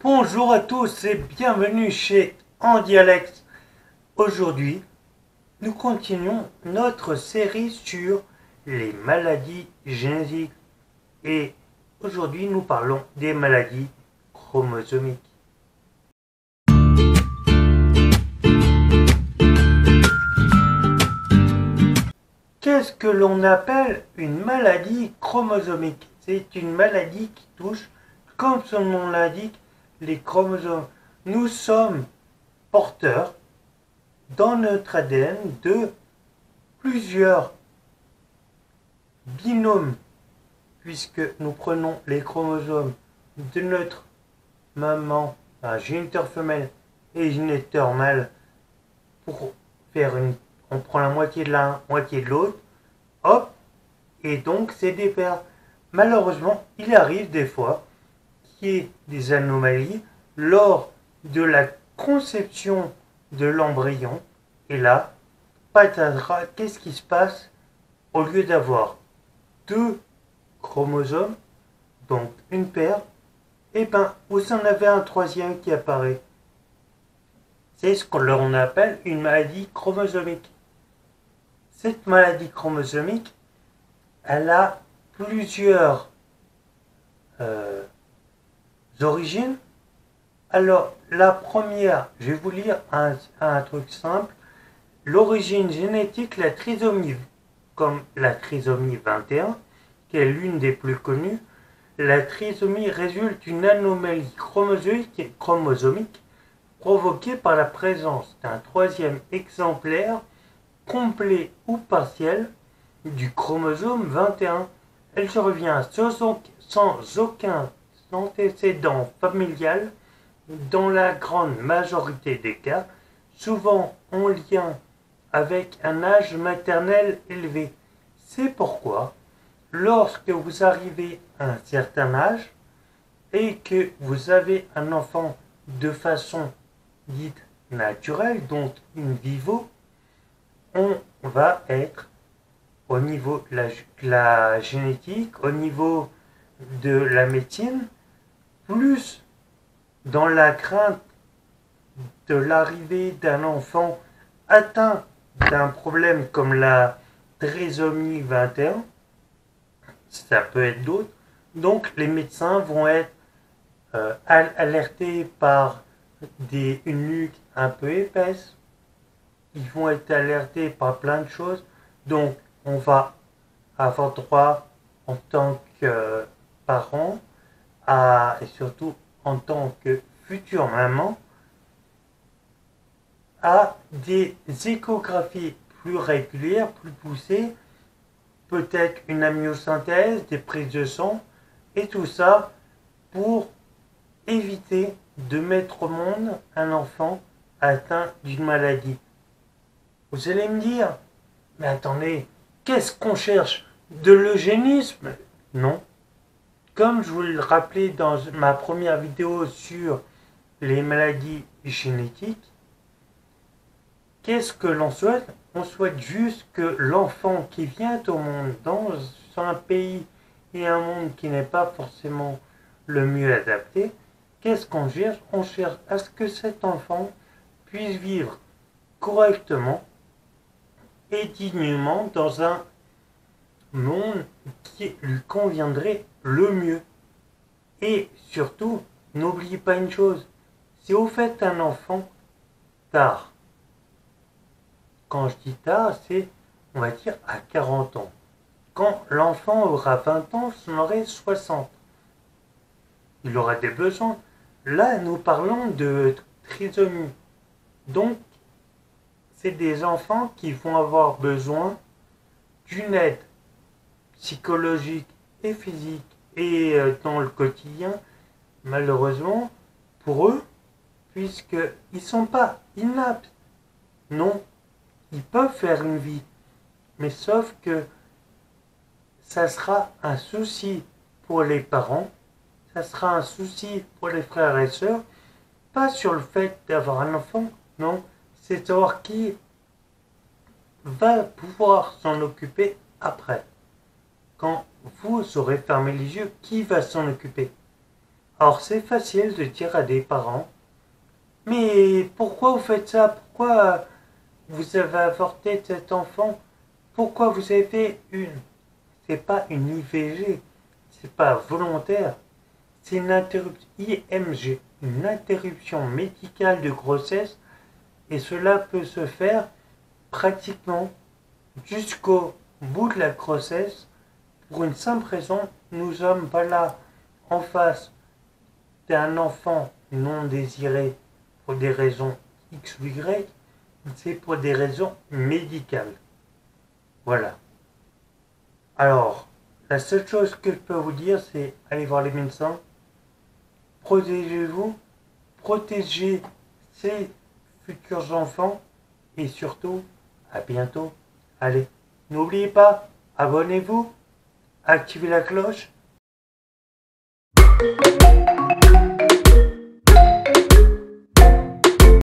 Bonjour à tous et bienvenue chez En Dialecte. Aujourd'hui, nous continuons notre série sur les maladies génétiques et aujourd'hui nous parlons des maladies chromosomiques. Qu'est-ce que l'on appelle une maladie chromosomique? C'est une maladie qui touche, comme son nom l'indique, les chromosomes. Nous sommes porteurs dans notre ADN de plusieurs binômes, puisque nous prenons les chromosomes de notre maman, un géniteur femelle et géniteur mâle, pour faire on prend la moitié de l'un, moitié de l'autre, hop, et donc c'est des paires. Malheureusement, il arrive des fois qu'il y ait des anomalies lors de la conception de l'embryon, et là, patatras, qu'est-ce qui se passe? Au lieu d'avoir deux chromosomes, donc une paire, et ben vous en avez un troisième qui apparaît. C'est ce que l'on appelle une maladie chromosomique. Cette maladie chromosomique, elle a plusieurs origines. Alors, la première, je vais vous lire un truc simple. L'origine génétique, la trisomie, comme la trisomie 21, qui est l'une des plus connues, la trisomie résulte d'une anomalie chromosomique provoquée par la présence d'un troisième exemplaire complet ou partiel du chromosome 21. Elle survient sans aucun antécédent familial dans la grande majorité des cas, souvent en lien avec un âge maternel élevé. C'est pourquoi, lorsque vous arrivez à un certain âge et que vous avez un enfant de façon dite naturelle, donc in vivo, on va être au niveau de la génétique, au niveau de la médecine, plus dans la crainte de l'arrivée d'un enfant atteint d'un problème comme la trisomie 21, ça peut être d'autres. Donc les médecins vont être alertés par une nuque un peu épaisse. Ils vont être alertés par plein de choses. Donc on va avoir droit en tant que parent et surtout en tant que future maman à des échographies plus régulières, plus poussées, peut-être une amniosynthèse, des prises de sang, et tout ça pour éviter de mettre au monde un enfant atteint d'une maladie. Vous allez me dire, mais attendez, qu'est-ce qu'on cherche? De l'eugénisme? Non. Comme je vous le rappelais dans ma première vidéo sur les maladies génétiques, qu'est-ce que l'on souhaite? On souhaite juste que l'enfant qui vient au monde dans un pays et un monde qui n'est pas forcément le mieux adapté, qu'est-ce qu'on cherche? On cherche à ce que cet enfant puisse vivre correctement et dignement dans un monde qui lui conviendrait le mieux. Et surtout, n'oubliez pas une chose, si vous faites un enfant tard, quand je dis tard, c'est, on va dire, à 40 ans. Quand l'enfant aura 20 ans, j'en aurai 60. Il aura des besoins. Là, nous parlons de trisomie. Donc, c'est des enfants qui vont avoir besoin d'une aide psychologique et physique et dans le quotidien, malheureusement, pour eux, puisqu'ils ne sont pas inaptes. Non, ils peuvent faire une vie, mais sauf que ça sera un souci pour les parents, ça sera un souci pour les frères et sœurs, pas sur le fait d'avoir un enfant, non, c'est savoir qui va pouvoir s'en occuper après. quand vous aurez fermé les yeux, qui va s'en occuper? Alors c'est facile de dire à des parents, mais pourquoi vous faites ça? Pourquoi vous avez avorté cet enfant? Pourquoi vous avez fait une? C'est pas une IVG, c'est pas volontaire, c'est une interruption IMG, une interruption médicale de grossesse, et cela peut se faire pratiquement jusqu'au bout de la grossesse pour une simple raison, nous sommes pas là en face d'un enfant non désiré pour des raisons X ou Y, c'est pour des raisons médicales. Voilà. Alors, la seule chose que je peux vous dire, c'est aller voir les médecins, protégez-vous, protégez ces futurs enfants et surtout, à bientôt. Allez, n'oubliez pas, abonnez-vous, activez la cloche.